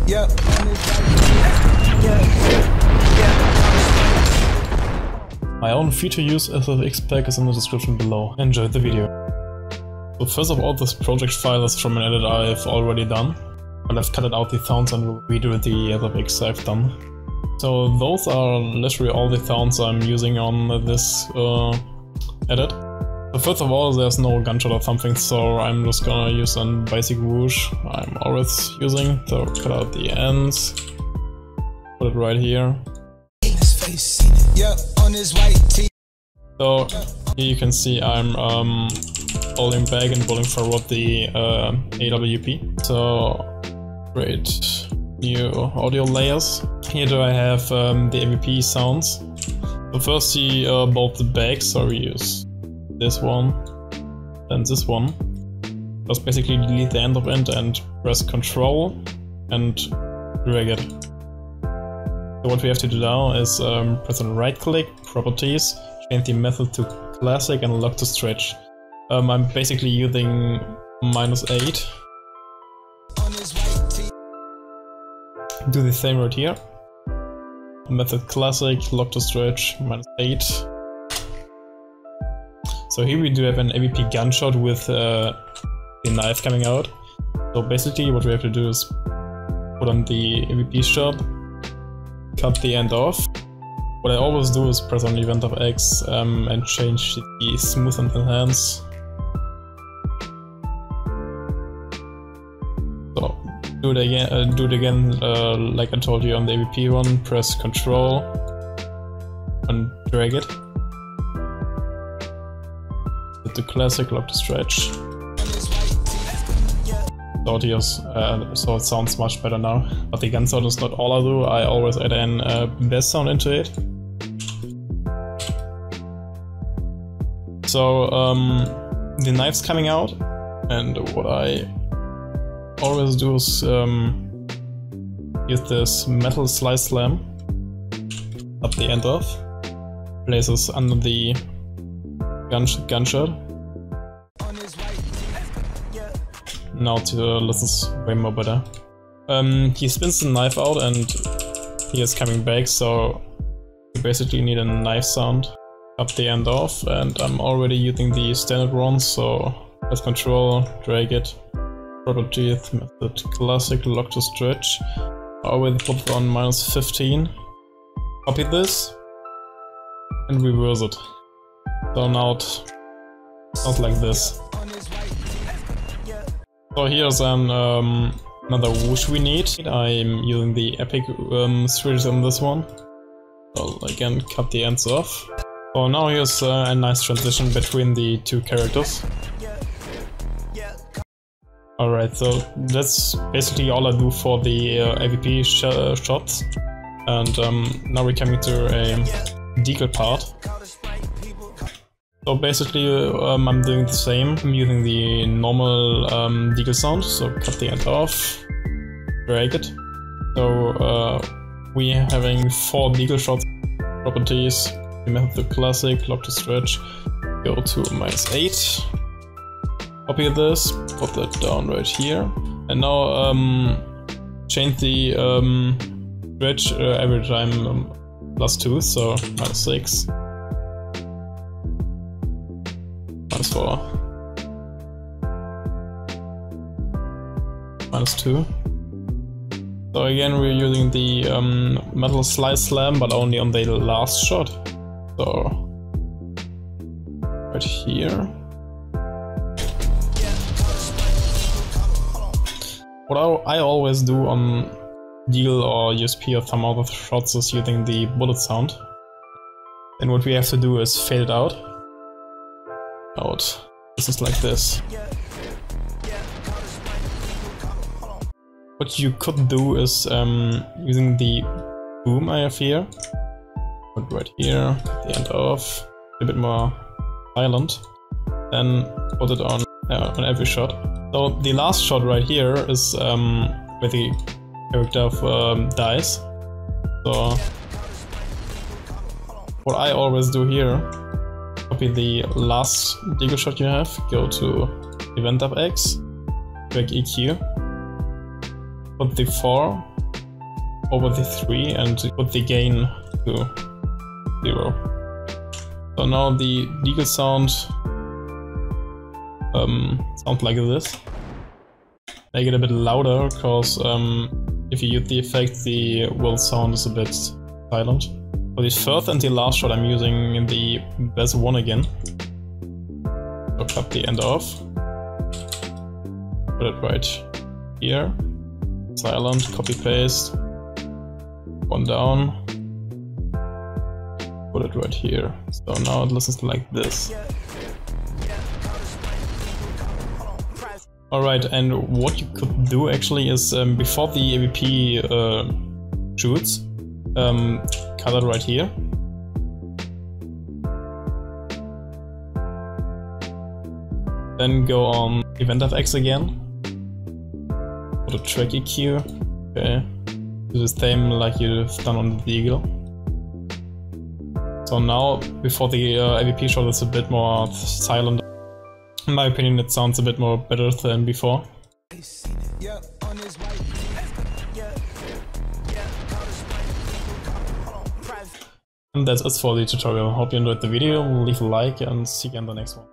Yeah. My own feature use SFX pack is in the description below. Enjoy the video. So first of all, this project file is from an edit I've already done, but I've cut out the sounds and will redo the SFX I've done. So those are literally all the sounds I'm using on this edit. So first of all, there's no gunshot or something, so I'm just gonna use a basic whoosh I'm always using. So cut out the ends, put it right here. So here you can see I'm holding back and pulling forward the AWP. So create new audio layers. Here do I have the AWP sounds. So first see both the bags, so we use this one, then this one. Just basically delete the end of it and press Ctrl and drag it. So what we have to do now is press on right click, properties, change the method to classic and lock to stretch. I'm basically using -8. Do the same right here. Method classic, lock to stretch, -8. So here we do have an AWP gunshot with the knife coming out. So basically what we have to do is put on the AWP shot, cut the end off. What I always do is press on Event of X and change the smooth and enhance. So do it again like I told you on the AWP one. Press Ctrl and drag it. To classic, lock to stretch. So it sounds much better now. But the gun sound is not all I do. I always add an bass sound into it. So the knife's coming out, and what I always do is use this metal slice slam up the end of, place this under the gunshot. Now to listen way more better. He spins the knife out and he is coming back, so you basically need a knife sound. Up the end off, and I'm already using the standard one, so press Ctrl, drag it, properties, method classic, lock to stretch. I always put it on -15. Copy this and reverse it. So now it sounds like this. So here's another whoosh we need. I'm using the Epic switches on this one. So again, cut the ends off. So now here's a nice transition between the two characters. Alright, so that's basically all I do for the AWP shots. And now we're coming to a deagle part. So basically I'm doing the same. I'm using the normal deagle sound, so cut the end off, drag it. So we're having 4 deagle shots. Properties, method to classic, lock to stretch, go to -8. Copy this, put that down right here. And now change the stretch every time +2, so -6. -4, -2. So again, we're using the metal slice slam, but only on the last shot. So right here. What I always do on deagle or USP or some other shots is using the bullet sound. And what we have to do is fade it out. This is like this. What you could do is using the boom I have here. Put right here, cut the end off, a bit more silent, then put it on every shot. So the last shot right here is where the character dies. So what I always do here, copy the last deagle shot you have, go to Event of X, drag EQ, put the 4 over the 3 and put the gain to 0. So now the legal sound sounds like this. Make it a bit louder, because if you use the effect, the will sound is a bit silent. For the first and the last shot, I'm using the bass 1 again. So cut the end off. Put it right here. Silent, copy paste. 1 down. Put it right here. So now it listens like this. Alright, and what you could do actually is before the AVP shoots, cut it right here. Then go on EventFX again. Put a track EQ. Okay. Do the same like you've done on the Eagle. So now, before the AVP shot, it's a bit more silent. In my opinion, it sounds a bit more better than before. And that's it for the tutorial. Hope you enjoyed the video. Leave a like and see you in the next one.